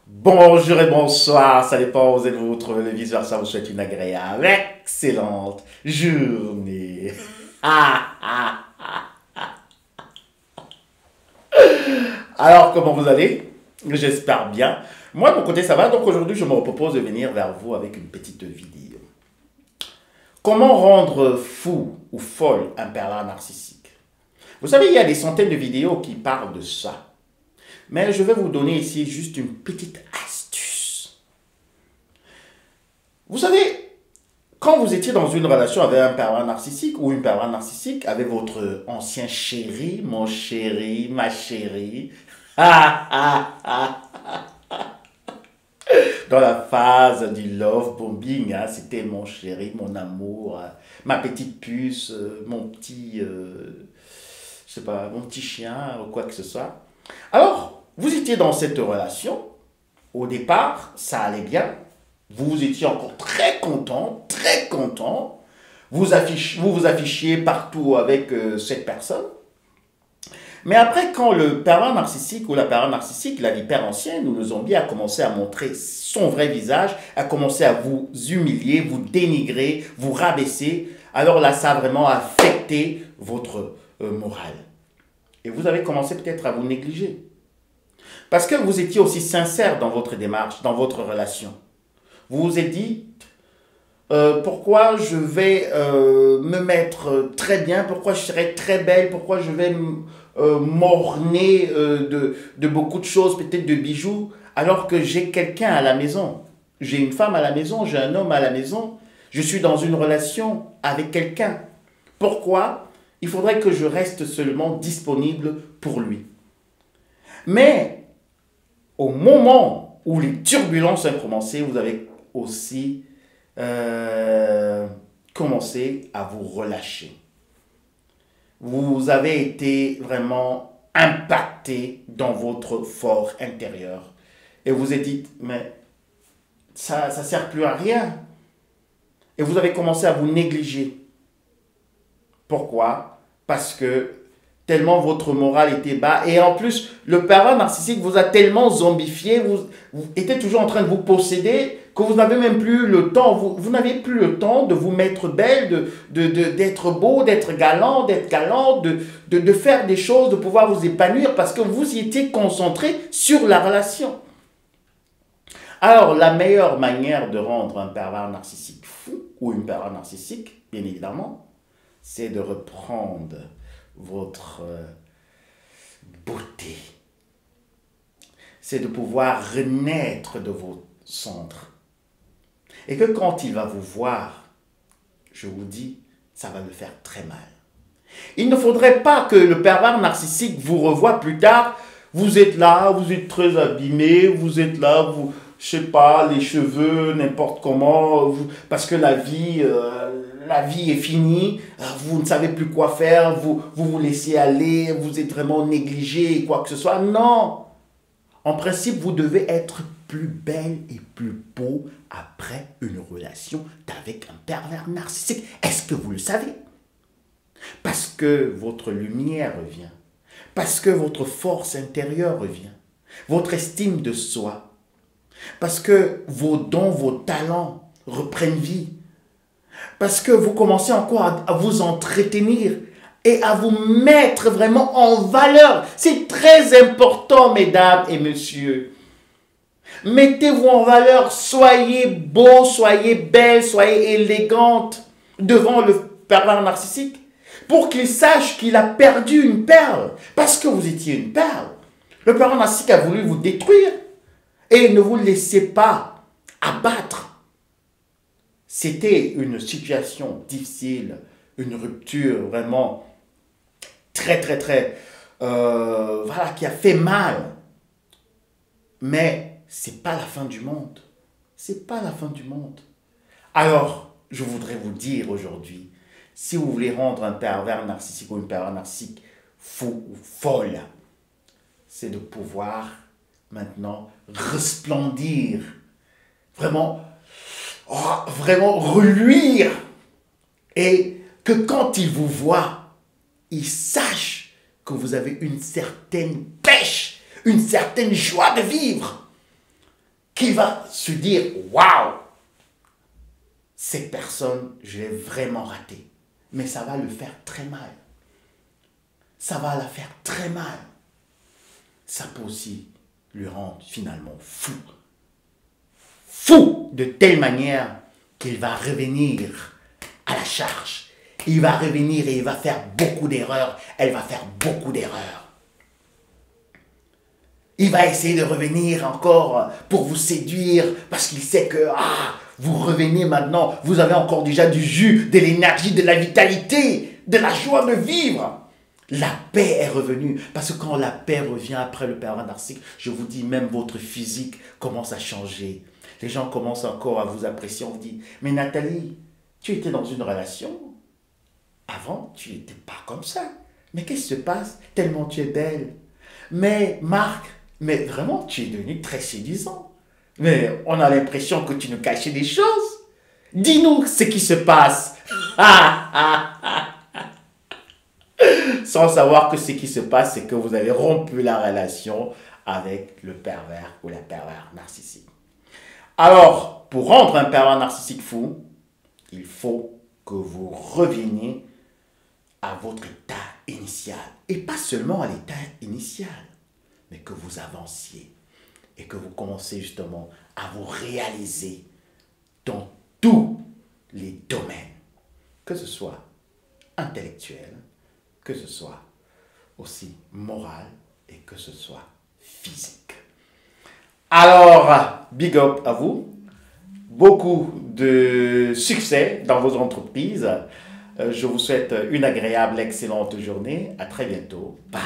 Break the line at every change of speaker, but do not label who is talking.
Bonjour et bonsoir, ça dépend où vous trouver le vice-versa, vous souhaite une agréable, excellente journée. Alors, comment vous allez? J'espère bien. Moi, de mon côté, ça va, donc aujourd'hui, je me propose de venir vers vous avec une petite vidéo. Comment rendre fou ou folle un pervers narcissique? Vous savez, il y a des centaines de vidéos qui parlent de ça. Mais je vais vous donner ici juste une petite astuce. Vous savez, quand vous étiez dans une relation avec un pervers narcissique ou une pervers narcissique, avec votre ancien chéri, mon chéri, ma chérie, dans la phase du love bombing, hein, c'était mon chéri, mon amour, ma petite puce, mon petit, je sais pas, mon petit chien ou quoi que ce soit. Alors, vous étiez dans cette relation. Au départ, ça allait bien. Vous étiez encore très content, très content. Vous vous affichiez partout avec cette personne. Mais après, quand le pervers narcissique ou la pervers narcissique, la vipère ancienne ou le zombie a commencé à montrer son vrai visage, a commencé à vous humilier, vous dénigrer, vous rabaisser, alors là, ça a vraiment affecté votre morale. Et vous avez commencé peut-être à vous négliger. Parce que vous étiez aussi sincère dans votre démarche, dans votre relation. Vous vous êtes dit, pourquoi je vais me mettre très bien, pourquoi je serai très belle, pourquoi je vais m'orner de beaucoup de choses, peut-être de bijoux, alors que j'ai quelqu'un à la maison. J'ai une femme à la maison, j'ai un homme à la maison, je suis dans une relation avec quelqu'un. Pourquoi? Il faudrait que je reste seulement disponible pour lui. Mais au moment où les turbulences ont commencé, vous avez aussi commencé à vous relâcher. Vous avez été vraiment impacté dans votre fort intérieur. Et vous vous êtes dit, mais ça ne sert plus à rien. Et vous avez commencé à vous négliger. Pourquoi? Parce que tellement votre morale était bas. Et en plus, le pervers narcissique vous a tellement zombifié, vous étiez toujours en train de vous posséder, que vous n'avez même plus le temps, vous n'avez plus le temps de vous mettre belle, d'être beau, d'être galant, d'être galante, de faire des choses, de pouvoir vous épanouir, parce que vous y étiez concentré sur la relation. Alors, la meilleure manière de rendre un pervers narcissique fou, ou une pervers narcissique, bien évidemment, c'est de reprendre votre beauté. C'est de pouvoir renaître de vos cendres. Et que quand il va vous voir, je vous dis, ça va le faire très mal. Il ne faudrait pas que le pervers narcissique vous revoie plus tard. Vous êtes là, vous êtes très abîmé, vous êtes là, vous, je sais pas, les cheveux, n'importe comment, parce que la vie est finie, vous ne savez plus quoi faire, vous laissez aller, vous êtes vraiment négligé, quoi que ce soit. Non! En principe, vous devez être plus belle et plus beau après une relation avec un pervers narcissique. Est-ce que vous le savez? Parce que votre lumière revient, parce que votre force intérieure revient, votre estime de soi, parce que vos dons, vos talents reprennent vie, parce que vous commencez encore à vous entretenir et à vous mettre vraiment en valeur. C'est très important, mesdames et messieurs. Mettez-vous en valeur, soyez beau, soyez belle, soyez élégante devant le pervers narcissique pour qu'il sache qu'il a perdu une perle parce que vous étiez une perle. Le pervers narcissique a voulu vous détruire et ne vous laissez pas abattre. C'était une situation difficile, une rupture vraiment voilà, qui a fait mal. Mais c'est pas la fin du monde. C'est pas la fin du monde. Alors, je voudrais vous dire aujourd'hui, si vous voulez rendre un pervers narcissique ou une pervers narcissique fou ou folle, c'est de pouvoir maintenant resplendir, vraiment, vraiment reluire, et que quand il vous voit, il sache que vous avez une certaine pêche, une certaine joie de vivre. qu'il va se dire, waouh, cette personne, je l'ai vraiment ratée. Mais ça va le faire très mal. Ça va la faire très mal. Ça peut aussi lui rendre finalement fou. Fou de telle manière qu'il va revenir à la charge. Il va revenir et il va faire beaucoup d'erreurs. Elle va faire beaucoup d'erreurs. Il va essayer de revenir encore pour vous séduire parce qu'il sait que vous revenez maintenant. Vous avez encore déjà du jus, de l'énergie, de la vitalité, de la joie de vivre. La paix est revenue. Parce que quand la paix revient après le pervers narcissique, je vous dis, même votre physique commence à changer. Les gens commencent encore à vous apprécier. On vous dit, mais Nathalie, tu étais dans une relation. Avant, tu n'étais pas comme ça. Mais qu'est-ce qui se passe? Tellement tu es belle. Mais Marc, mais vraiment, tu es devenu très séduisant. Mais on a l'impression que tu nous cachais des choses. Dis-nous ce qui se passe. Sans savoir que ce qui se passe, c'est que vous avez rompu la relation avec le pervers ou la pervers narcissique. Alors, pour rendre un pervers narcissique fou, il faut que vous reveniez à votre état initial. Et pas seulement à l'état initial, mais que vous avanciez et que vous commencez justement à vous réaliser dans tous les domaines, que ce soit intellectuel, que ce soit aussi moral et que ce soit physique. Alors, big up à vous. Beaucoup de succès dans vos entreprises. Je vous souhaite une agréable, excellente journée. À très bientôt. Bye.